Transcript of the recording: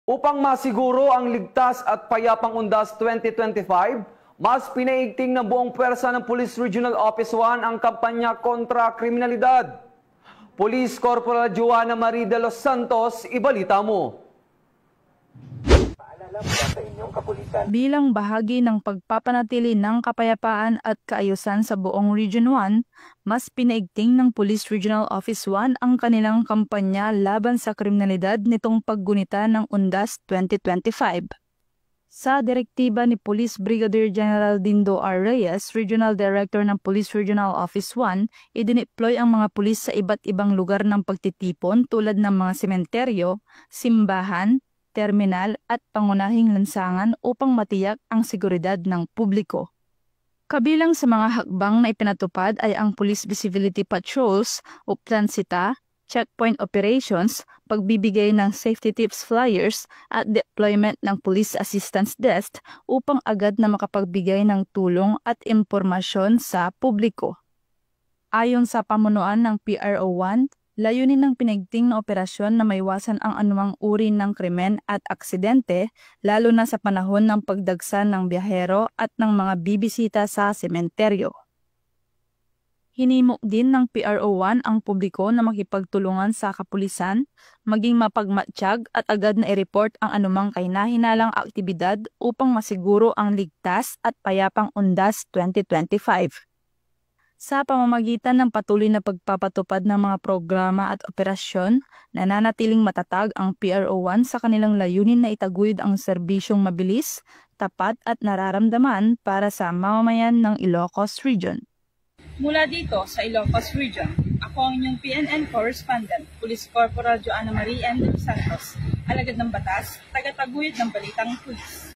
Upang masiguro ang ligtas at payapang Undas 2025, mas pinaigting ng buong pwersa ng Police Regional Office 1 ang kampanya kontra kriminalidad. Police Corporal Joanna Marie de los Santos, ibalita mo. Bilang bahagi ng pagpapanatili ng kapayapaan at kaayusan sa buong Region 1, mas pinaigting ng Police Regional Office 1 ang kanilang kampanya laban sa kriminalidad nitong paggunita ng Undas 2025. Sa direktiba ni Police Brigadier General Dindo R. Reyes, Regional Director ng Police Regional Office 1, idineploy ang mga pulis sa iba't ibang lugar ng pagtitipon tulad ng mga sementeryo, simbahan, terminal at pangunahing lansangan upang matiyak ang seguridad ng publiko. Kabilang sa mga hakbang na ipinatupad ay ang Police Visibility Patrols, Uplansita, checkpoint operations, pagbibigay ng safety tips flyers at deployment ng Police Assistance Desk upang agad na makapagbigay ng tulong at impormasyon sa publiko. Ayon sa pamunuan ng PRO1, layunin ng pinigting na operasyon na maiwasan ang anumang uri ng krimen at aksidente, lalo na sa panahon ng pagdagsa ng biyahero at ng mga bibisita sa sementeryo. Hinimok din ng PRO1 ang publiko na makipagtulungan sa kapulisan, maging mapagmatsyag at agad na i-report ang anumang kahinahinalang aktibidad upang masiguro ang ligtas at payapang Undas 2025. Sa pamamagitan ng patuloy na pagpapatupad ng mga programa at operasyon, nananatiling matatag ang PRO1 sa kanilang layunin na itaguyod ang serbisyong mabilis, tapat at nararamdaman para sa mamamayan ng Ilocos Region. Mula dito sa Ilocos Region, ako ang inyong PNN Correspondent, Police Corporal Joanna Marie de los Santos, alagad ng batas, tagataguyod ng balitang pulis.